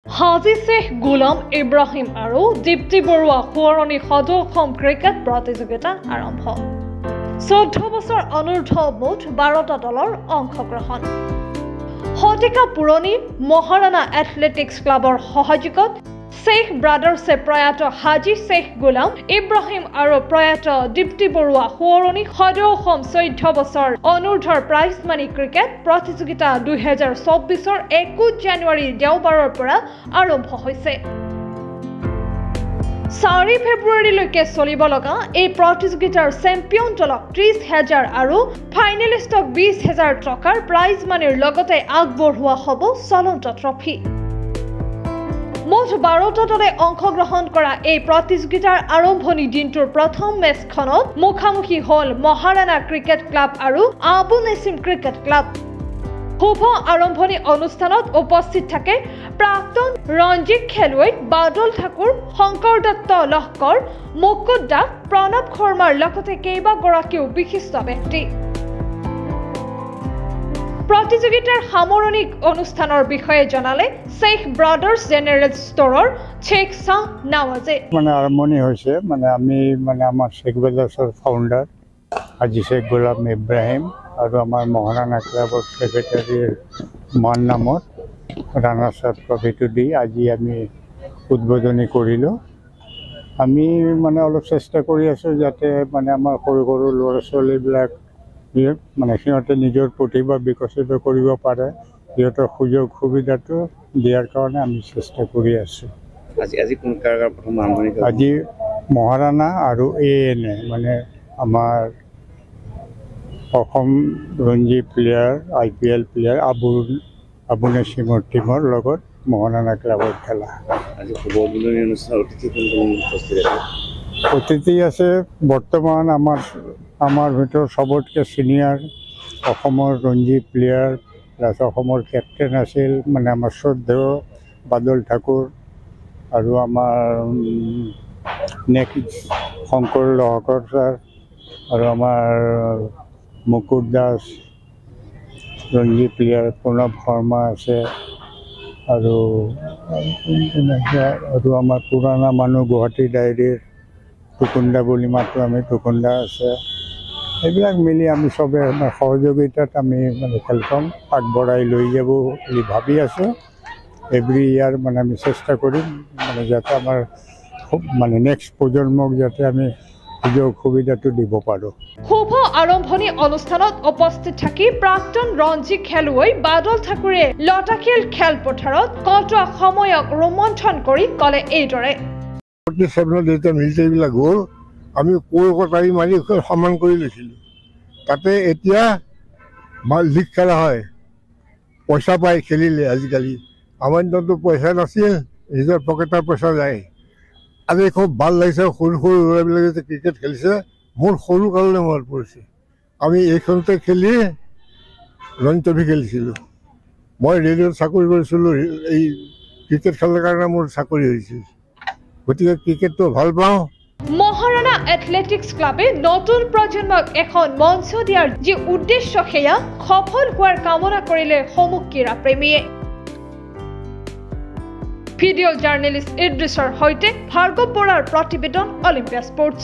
হাজি শ্বেখ গোলাম ইব্ৰাহিম আৰু দীপ্তি বৰুৱা সোঁৱৰণী সদৌ অসম ক্ৰিকেট প্ৰতিযোগিতা আৰম্ভ 14 বছৰ অনূৰ্ধ্ব মুঠ 12টা দলৰ অংশগ্ৰহণ শতিকা পুৰণি মহাৰাণা এথলেটিক্স ক্লাবৰ সহযোগত শ্বেখ ব্ৰাদাৰ্ছে প্ৰয়াত হাজি শ্বেখ গোলাম ইব্ৰাহিম আৰু প্ৰয়াত দীপ্তি বৰুৱা সোঁৱৰণী সদৌ অসম 14 বছৰ অনূৰ্ধ্বৰ প্ৰাইজ মানি ক্ৰিকেট প্ৰতিযোগিতা 2024 21 জানুৱাৰী দেওবাৰৰ পৰা আৰম্ভ হৈছে 4 ফেব্ৰুৱাৰীলৈকে চলিব লগা এই প্ৰতিযোগিতাৰ চেম্পিয়ন দলক 30,000 আৰু ফাইনেলিষ্টক 20,000 টকাৰ প্ৰাইজ মানিৰ লগতে আগবঢ়োৱা হ'ব চলন্ত ট্ৰফি মুঠ 12টা দলে অংশগ্ৰহণ কৰা এই প্ৰতিযোগিতাৰ আৰম্ভণি দিনটোৰ প্ৰথম মেচখনত মুখামুখি হ'ল মহাৰাণা ক্ৰিকেট ক্লাব আৰু আবু নেছিম ক্ৰিকেট ক্লাব শুভ আৰম্ভণি অনুষ্ঠানত উপস্থিত থাকে প্ৰাক্তন ৰঞ্জী খেলুৱৈ বাদল ঠাকুৰ শংকৰ দত্ত লহকৰ মুকুট দাস প্ৰণৱ শৰ্মাৰ লগতে কেইবাগৰাকীও বিশিষ্ট ব্যক্তি প্ৰতিযোগিতাৰ সামৰণি অনুষ্ঠানৰ বিষয়ে জনালে শ্বেখ ব্ৰাদাৰ্ছ জেনেৰেল ষ্টৰৰ শ্বেখ শাহ নৱাজে আৰম্ভণি হৈছে আমি আমাৰ শ্বেখ ব্ৰাদাৰ্ছৰ ফাউণ্ডাৰ হাজি শ্বেখ গোলাম ইব্ৰাহিম আৰু আমাৰ মহাৰাণা ক্লাবৰ ছেক্ৰেটাৰীৰ মান নামত ৰানাৰ্ছ আপ ট্ৰফিটো দি আজি আমি উদ্বোধনী কৰিলোঁ আমি অলপ চেষ্টা কৰি আছোঁ যাতে আমাৰ সৰু সৰু ল'ৰা ছোৱালীবিলাক সিহঁতে নিজৰ প্ৰতিভা বিকশিত কৰিব পাৰে সিহঁতৰ সুযোগ সুবিধাটো দিয়াৰ কাৰণে আমি চেষ্টা কৰি আছোঁ আজি মহাৰাণা আৰু ANA আমাৰ Assam Ranji player IPL player Abu নেছিমৰ টীমৰ লগত মহাৰাণা ক্লাবৰ খেলা অতিথি আছে বৰ্তমান আমাৰ ভিতৰত সবতকৈ চিনিয়ৰ অসমৰ ৰঞ্জী প্লেয়াৰ প্লাছ অসমৰ কেপ্টেইন আছিল আমাৰ শ্ৰদ্ধেয় বাদল ঠাকুৰ আৰু আমাৰ নেক্সট শংকৰ লহকৰ ছাৰ আৰু আমাৰ মুকুট দাস ৰঞ্জী প্লেয়াৰ প্ৰণৱ শৰ্মা আছে আৰু আমাৰ পুৰণা মানুহ গুৱাহাটী ডায়েৰীৰ টুকুন্দা বুলি মাতোঁ আমি টুকুন্দা আছে এইবিলাক মিলি আমি চবে আমাৰ সহযোগিতাত আমি খেলখন আগবঢ়াই লৈ যাব বুলি ভাবি আছোঁ এভৰি ইয়াৰ আমি চেষ্টা কৰিম যাতে আমাৰ নেক্সট প্ৰজন্মক যাতে আমি সুযোগ সুবিধাটো দিব পাৰোঁ শুভ আৰম্ভণি অনুষ্ঠানত উপস্থিত থাকি প্ৰাক্তন ৰঞ্জী খেলুৱৈ বাদল ঠাকুৰে লতাশিল খেলপথাৰত কটোৱা সময়ক ৰোমন্থন কৰি ক'লে এইদৰে যেতিয়া মিলিটাৰীবিলাক গ'ল আমি কটাৰী মাৰি সমান কৰি লৈছিলোঁ তাতে এতিয়া লীগ খেলা হয় পইচা পাই খেলিলে আজিকালি আমাৰ দিনতো পইচা নাছিল নিজৰ পকেটৰ পইচা যায় আজি খুব ভাল লাগিছে সৰু সৰু ল'ৰাবিলাকে যে ক্ৰিকেট খেলিছে মোৰ সৰু কাললৈ মনত পৰিছে আমি এইখনতে খেলি ৰঞ্জী ট্ৰফি খেলিছিলোঁ মই ৰেডিঅ'ত চাকৰি কৰিছিলোঁ এই ক্ৰিকেট খেলাৰ কাৰণে মোৰ চাকৰি হৈছিল গতিকে ক্ৰিকেটটো ভাল পাওঁ মহাৰাণা এথলেটিক্স ক্লাবে নতুন প্ৰজন্মক এখন মঞ্চ দিয়াৰ যি উদ্দেশ্য সেয়া সফল হোৱাৰ কামনা কৰিলে সমূহ ক্ৰীড়া প্ৰেমীয়ে ভিডিঅ' জাৰ্নেলিষ্ট ইদ্ৰিছৰ সৈতে ভাৰ্গৱ বৰাৰ প্ৰতিবেদন অলিম্পিয়া স্পৰ্টছ।